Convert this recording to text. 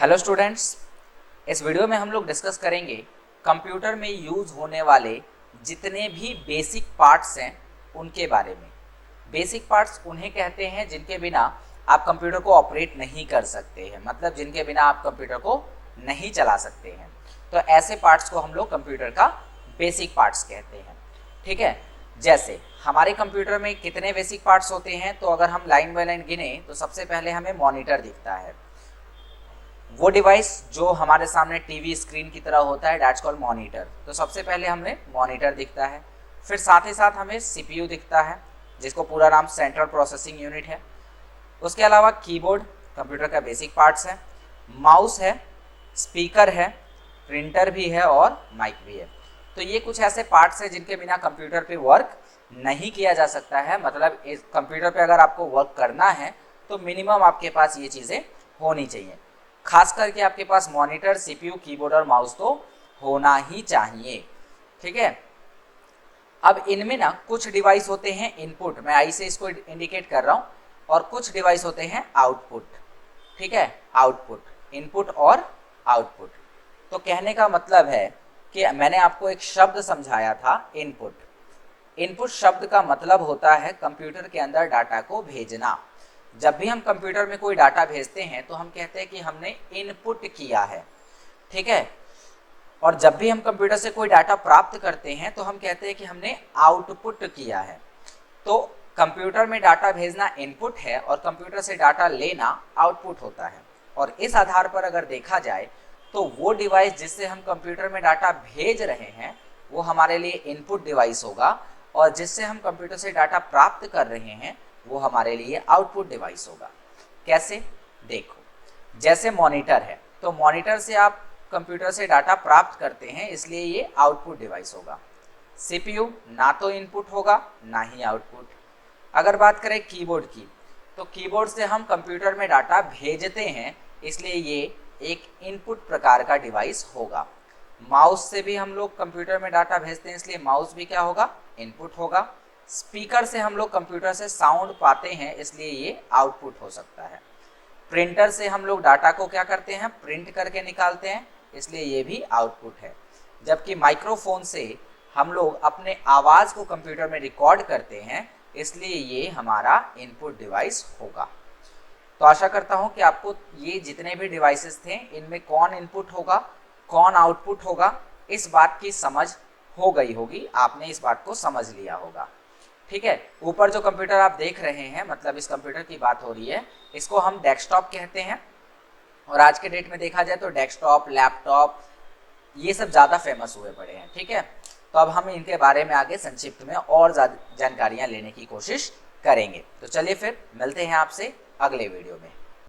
Hello students, इस video में हम लोग डिस्कस करेंगे कंप्यूटर में यूज़ होने वाले जितने भी बेसिक पार्ट्स हैं उनके बारे में। बेसिक पार्ट्स उन्हें कहते हैं जिनके बिना आप कंप्यूटर को ऑपरेट नहीं कर सकते हैं, मतलब जिनके बिना आप कंप्यूटर को नहीं चला सकते हैं। तो ऐसे पार्ट्स को हम लोग कंप्यूटर का बेसिक पार्ट्स कहते हैं। ठीक है, जैसे हमारे कंप्यूटर में कितने बेसिक पार्ट्स होते हैं, तो अगर हम लाइन बाय लाइन गिने तो सबसे पहले हमें मॉनिटर दिखता है। वो डिवाइस जो हमारे सामने टीवी स्क्रीन की तरह होता है, दैट्स कॉल्ड मॉनिटर। तो सबसे पहले हमें मॉनिटर दिखता है। फिर साथ ही साथ हमें सीपीयू दिखता है, जिसको पूरा नाम सेंट्रल प्रोसेसिंग यूनिट है। उसके अलावा कीबोर्ड कंप्यूटर का बेसिक पार्ट्स है, माउस है, स्पीकर है, प्रिंटर भी है और माइक भी है। तो ये कुछ ऐसे पार्ट्स हैं जिनके बिना कंप्यूटर पे वर्क नहीं किया जा सकता है। मतलब इस कंप्यूटर पे अगर आपको वर्क करना है तो मिनिमम आपके पास ये चीज़ें होनी चाहिए। खास करके आपके पास मॉनिटर, सीपीयू, कीबोर्ड और माउस तो होना ही चाहिए। ठीक है, अब इनमें ना कुछ डिवाइस होते हैं इनपुट, मैं आई से इसको इंडिकेट कर रहा हूँ, और कुछ डिवाइस होते हैं आउटपुट। ठीक है, आउटपुट, इनपुट और आउटपुट। तो कहने का मतलब है कि मैंने आपको एक शब्द समझाया था, इनपुट। इनपुट शब्द का मतलब होता है कंप्यूटर के अंदर डाटा को भेजना। जब भी हम कंप्यूटर में कोई डाटा भेजते हैं तो हम कहते हैं कि हमने इनपुट किया है। ठीक है, और जब भी हम कंप्यूटर से कोई डाटा प्राप्त करते हैं तो हम कहते हैं कि हमने आउटपुट किया है। तो कंप्यूटर में डाटा भेजना इनपुट है और कंप्यूटर से डाटा लेना आउटपुट होता है। और इस आधार पर अगर देखा जाए तो वो डिवाइस जिससे हम कंप्यूटर में डाटा भेज रहे हैं वो हमारे लिए इनपुट डिवाइस होगा, और जिससे हम कंप्यूटर से डाटा प्राप्त कर रहे हैं वो हमारे लिए आउटपुट डिवाइस होगा। कैसे? देखो, जैसे मॉनिटर है तो मॉनिटर से आप कंप्यूटर से डाटा प्राप्त करते हैं, इसलिए ये आउटपुट डिवाइस होगा। सीपीयू ना तो इनपुट होगा ना ही आउटपुट। अगर बात करें कीबोर्ड की, तो कीबोर्ड से हम कंप्यूटर में डाटा भेजते हैं, इसलिए ये एक इनपुट प्रकार का डिवाइस होगा। माउस से भी हम लोग कंप्यूटर में डाटा भेजते हैं, इसलिए माउस भी क्या होगा? इनपुट होगा। स्पीकर से हम लोग कंप्यूटर से साउंड पाते हैं, इसलिए ये आउटपुट हो सकता है। प्रिंटर से हम लोग डाटा को क्या करते हैं? प्रिंट करके निकालते हैं, इसलिए ये भी आउटपुट है। जबकि माइक्रोफोन से हम लोग अपने आवाज़ को कंप्यूटर में रिकॉर्ड करते हैं, इसलिए ये हमारा इनपुट डिवाइस होगा। तो आशा करता हूँ कि आपको ये जितने भी डिवाइसेस थे इनमें कौन इनपुट होगा, कौन आउटपुट होगा, इस बात की समझ हो गई होगी, आपने इस बात को समझ लिया होगा। ठीक है, ऊपर जो कंप्यूटर आप देख रहे हैं, मतलब इस कंप्यूटर की बात हो रही है, इसको हम डेस्कटॉप कहते हैं। और आज के डेट में देखा जाए तो डेस्कटॉप, लैपटॉप ये सब ज़्यादा फेमस हुए पड़े हैं। ठीक है, तो अब हम इनके बारे में आगे संक्षिप्त में और ज़्यादा जानकारियाँ लेने की कोशिश करेंगे। तो चलिए फिर मिलते हैं आपसे अगले वीडियो में।